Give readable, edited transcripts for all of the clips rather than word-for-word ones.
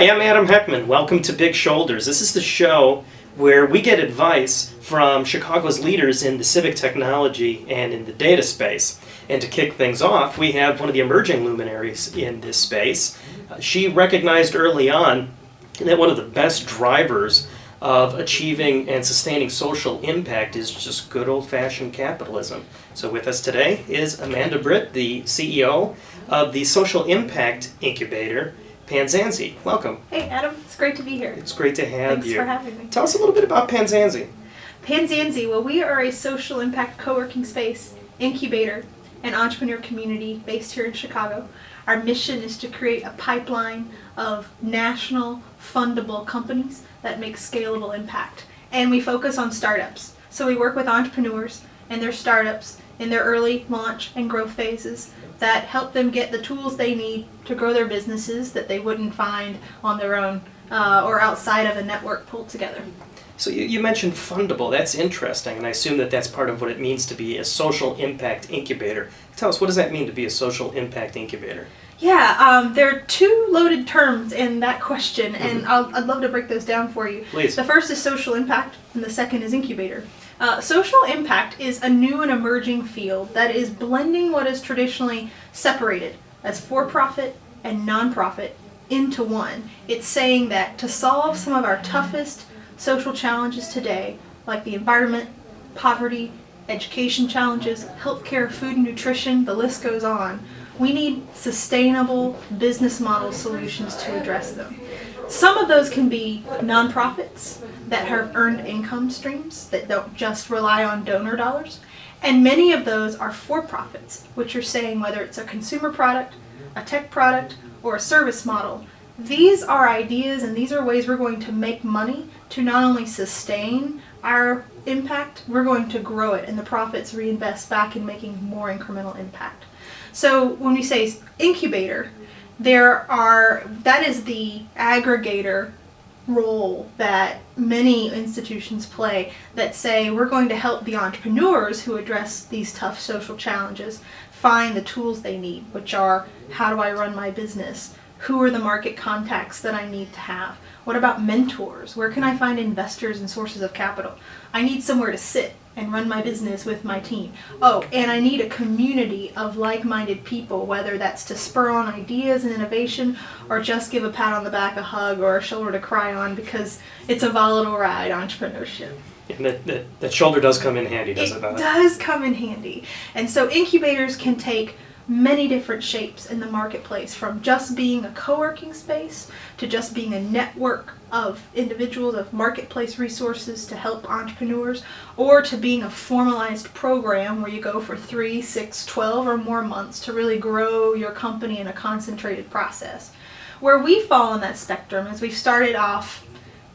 Hi, I'm Adam Heckman. Welcome to Big Shoulders. This is the show where we get advice from Chicago's leaders in the civic technology and in the data space. And to kick things off, we have one of the emerging luminaries in this space. She recognized early on that one of the best drivers of achieving and sustaining social impact is just good old-fashioned capitalism. So with us today is Amanda Britt, the CEO of the social impact incubator, Panzanzee. Welcome. Hey Adam, it's great to be here. It's great to have you. Thanks for having me. Tell us a little bit about Panzanzee. Panzanzee, well, we are a social impact coworking space, incubator, and entrepreneur community based here in Chicago. Our mission is to create a pipeline of national fundable companies that make scalable impact. And we focus on startups. So we work with entrepreneurs and their startups in their early launch and growth phases that help them get the tools they need to grow their businesses that they wouldn't find on their own or outside of a network pulled together. So you mentioned fundable. That's interesting, and I assume that that's part of what it means to be a social impact incubator. Tell us, what does that mean to be a social impact incubator? Yeah, there are two loaded terms in that question, and I'd love to break those down for you. Please. The first is social impact, and the second is incubator. Social impact is a new and emerging field that is blending what is traditionally separated as for-profit and non-profit into one. It's saying that to solve some of our toughest social challenges today, like the environment, poverty, education challenges, healthcare, food and nutrition, the list goes on, we need sustainable business model solutions to address them. Some of those can be nonprofits that have earned income streams that don't just rely on donor dollars. And many of those are for-profits, which are saying whether it's a consumer product, a tech product, or a service model, these are ideas and these are ways we're going to make money to not only sustain our impact, we're going to grow it and the profits reinvest back in making more incremental impact. So when we say incubator, that is the aggregator role that many institutions play that say we're going to help the entrepreneurs who address these tough social challenges find the tools they need, which are how do I run my business? Who are the market contacts that I need to have? What about mentors? Where can I find investors and sources of capital? I need somewhere to sit and run my business with my team. Oh, and I need a community of like-minded people, whether that's to spur on ideas and innovation or just give a pat on the back, a hug, or a shoulder to cry on because it's a volatile ride, entrepreneurship. And that shoulder does come in handy, doesn't it? It does come in handy. And so incubators can take many different shapes in the marketplace, from just being a co-working space to just being a network of individuals, of marketplace resources to help entrepreneurs, or to being a formalized program where you go for 3, 6, 12 or more months to really grow your company in a concentrated process. Where we fall on that spectrum is we've started off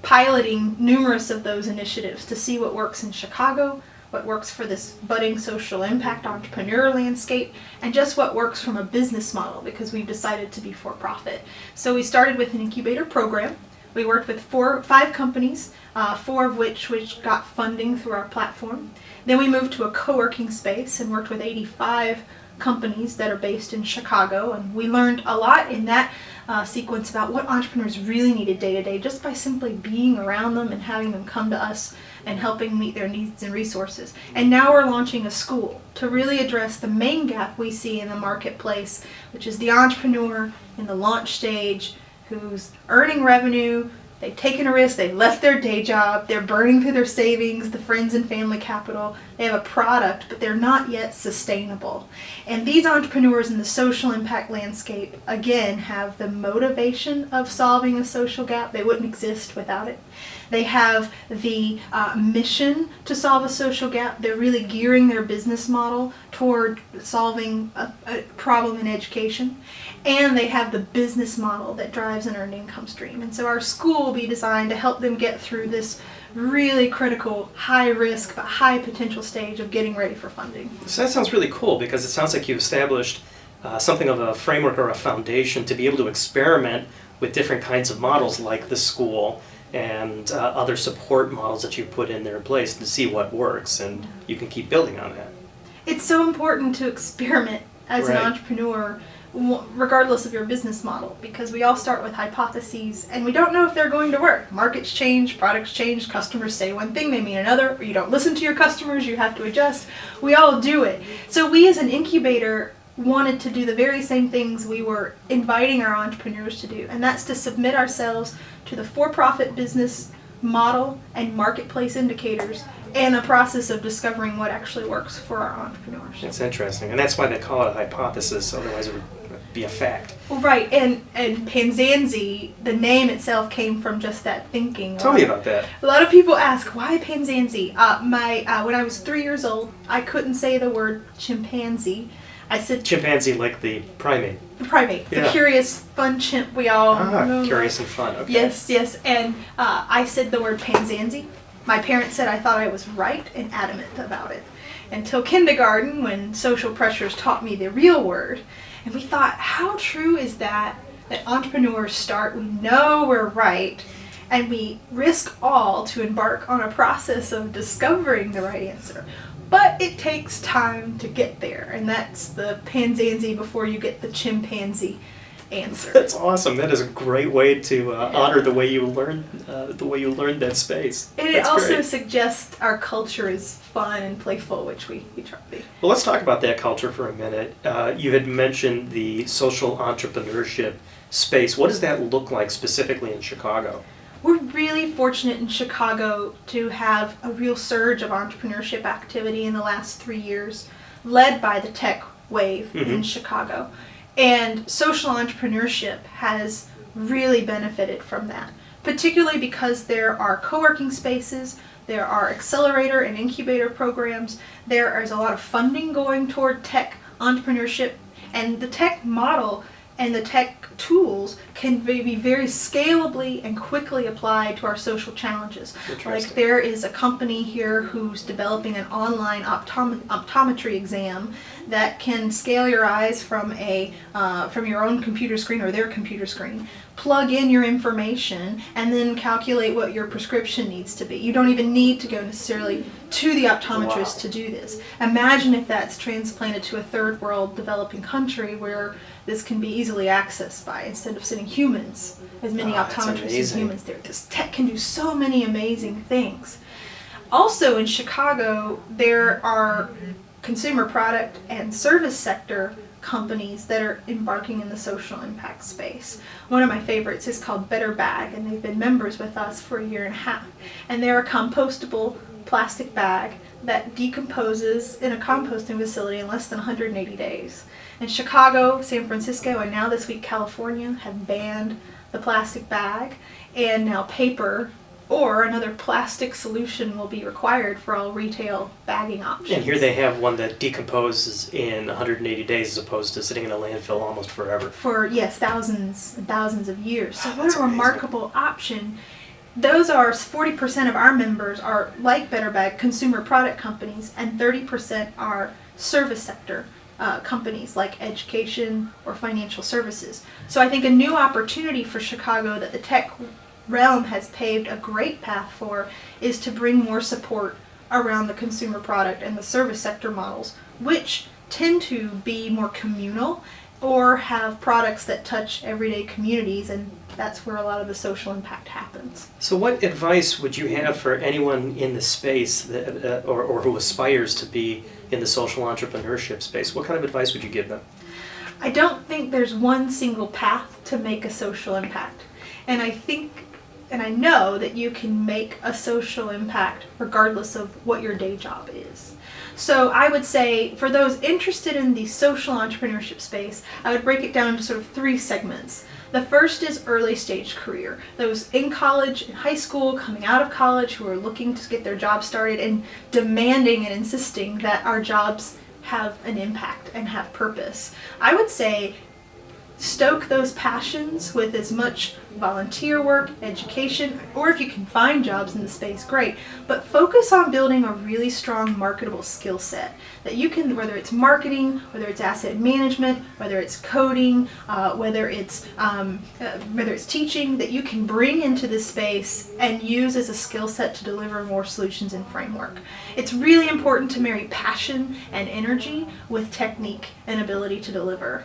piloting numerous of those initiatives to see what works in Chicago, what works for this budding social impact entrepreneur landscape, and just what works from a business model because we've decided to be for-profit. So we started with an incubator program. We worked with 5 companies, 4 of which got funding through our platform. Then we moved to a co-working space and worked with 85 companies that are based in Chicago, and we learned a lot in that sequence about what entrepreneurs really needed day to day just by simply being around them and having them come to us and helping meet their needs and resources. And now we're launching a school to really address the main gap we see in the marketplace, which is the entrepreneur in the launch stage who's earning revenue, they've taken a risk, they've left their day job, they're burning through their savings, the friends and family capital, they have a product, but they're not yet sustainable. And these entrepreneurs in the social impact landscape, again, have the motivation of solving a social gap. They wouldn't exist without it. They have the mission to solve a social gap. They're really gearing their business model toward solving a problem in education. And they have the business model that drives an earned income stream. And so our school will be designed to help them get through this really critical, high risk, but high potential stage of getting ready for funding. So that sounds really cool because it sounds like you've established something of a framework or a foundation to be able to experiment with different kinds of models like the school and other support models that you put in their place to see what works, and you can keep building on that. It's so important to experiment as an entrepreneur regardless of your business model, because we all start with hypotheses and we don't know if they're going to work. Markets change, products change, customers say one thing, they mean another, or you don't listen to your customers, you have to adjust. We all do it. So we as an incubator wanted to do the very same things we were inviting our entrepreneurs to do, and that's to submit ourselves to the for-profit business model and marketplace indicators and a process of discovering what actually works for our entrepreneurs. That's interesting, and that's why they call it a hypothesis, otherwise it would be a fact. Well, right, and Panzanzee, the name itself came from just that thinking. Tell me about that. A lot of people ask, why Panzanzee? When I was 3 years old, I couldn't say the word chimpanzee. I said Chimpanzee, like the primate. the primate, Yeah. the curious, fun chimp we all know. Curious and fun. Okay. Yes, and I said the word Panzanzee. My parents said I thought I was right and adamant about it. Until kindergarten, when social pressures taught me the real word. And we thought, how true is that entrepreneurs start, we know we're right, and we risk all to embark on a process of discovering the right answer. But it takes time to get there, and that's the Panzanzee before you get the chimpanzee answer. That's awesome. That is a great way to honor the way you learned that space. And That's it also great. suggests our culture is fun and playful, which we try to be. Well, let's talk about that culture for a minute. You had mentioned the social entrepreneurship space. What does that look like specifically in Chicago? We're really fortunate in Chicago to have a real surge of entrepreneurship activity in the last 3 years, led by the tech wave in Chicago. And social entrepreneurship has really benefited from that, particularly because there are co-working spaces, there are accelerator and incubator programs, there is a lot of funding going toward tech entrepreneurship, and the tech model and the tech tools can be very scalably and quickly applied to our social challenges. Like there is a company here who's developing an online optometry exam that can scale your eyes from your own computer screen or their computer screen, plug in your information, and then calculate what your prescription needs to be. You don't even need to go necessarily to the optometrist to do this. Imagine if that's transplanted to a third world developing country where this can be easily accessed by, instead of sending humans, as many optometrists as humans there. This tech can do so many amazing things. Also in Chicago, there are consumer product and service sector companies that are embarking in the social impact space. One of my favorites is called Better Bag, and they've been members with us for 1.5 years. And they're a compostable plastic bag that decomposes in a composting facility in less than 180 days. And Chicago, San Francisco, and now this week California have banned the plastic bag, and now paper or another plastic solution will be required for all retail bagging options. And here they have one that decomposes in 180 days as opposed to sitting in a landfill almost forever. For, yes, thousands and thousands of years. So what That's a remarkable option. Those are 40% of our members are like Better Bag consumer product companies, and 30% are service sector companies like education or financial services. So I think a new opportunity for Chicago that the tech realm has paved a great path for is to bring more support around the consumer product and the service sector models, which tend to be more communal or have products that touch everyday communities, and that's where a lot of the social impact happens. So what advice would you have for anyone in the space that, or who aspires to be in the social entrepreneurship space? What kind of advice would you give them? I don't think there's one single path to make a social impact. And I think, and I know that you can make a social impact regardless of what your day job is. So I would say for those interested in the social entrepreneurship space, I would break it down into sort of 3 segments. The first is early stage career. Those in college, in high school, coming out of college, who are looking to get their job started and demanding and insisting that our jobs have an impact and have purpose. I would say stoke those passions with as much volunteer work, education, or if you can find jobs in the space, great. But focus on building a really strong marketable skill set that you can, whether it's marketing, whether it's asset management, whether it's coding, whether it's teaching, that you can bring into this space and use as a skill set to deliver more solutions and framework. It's really important to marry passion and energy with technique and ability to deliver.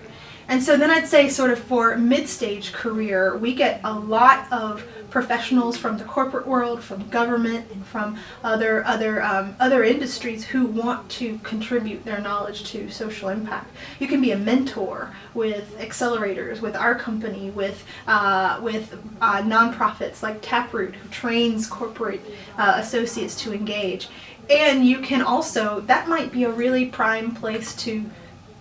And so then I'd say sort of for mid-stage career, we get a lot of professionals from the corporate world, from government, and from other industries who want to contribute their knowledge to social impact. You can be a mentor with accelerators, with our company, with nonprofits like Taproot, who trains corporate associates to engage. And you can also, that might be a really prime place to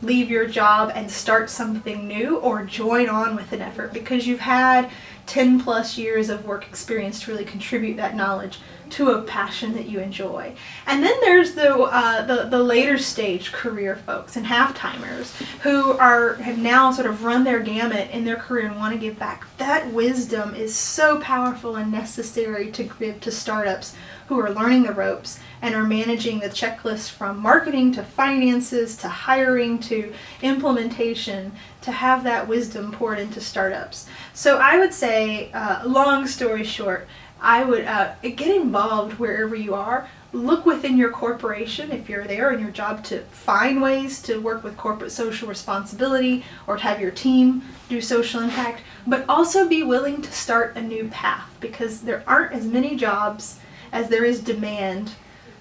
leave your job and start something new or join on with an effort because you've had 10 plus years of work experience to really contribute that knowledge to a passion that you enjoy. And then there's the later stage career folks and half-timers who have now sort of run their gamut in their career and want to give back. That wisdom is so powerful and necessary to give to startups who are learning the ropes and are managing the checklist from marketing to finances to hiring to implementation, to have that wisdom poured into startups. So I would say, long story short, I would get involved wherever you are. Look within your corporation if you're there in your job to find ways to work with corporate social responsibility or to have your team do social impact, but also be willing to start a new path because there aren't as many jobs as there is demand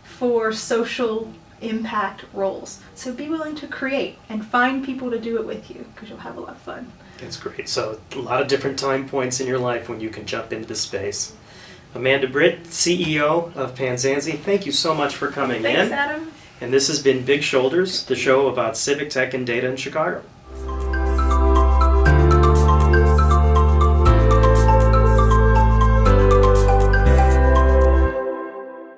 for social impact roles. So be willing to create and find people to do it with you because you'll have a lot of fun. That's great. So a lot of different time points in your life when you can jump into this space. Amanda Britt, CEO of Panzanzee, thank you so much for coming in. Thanks, Adam. And this has been Big Shoulders, the show about civic tech and data in Chicago.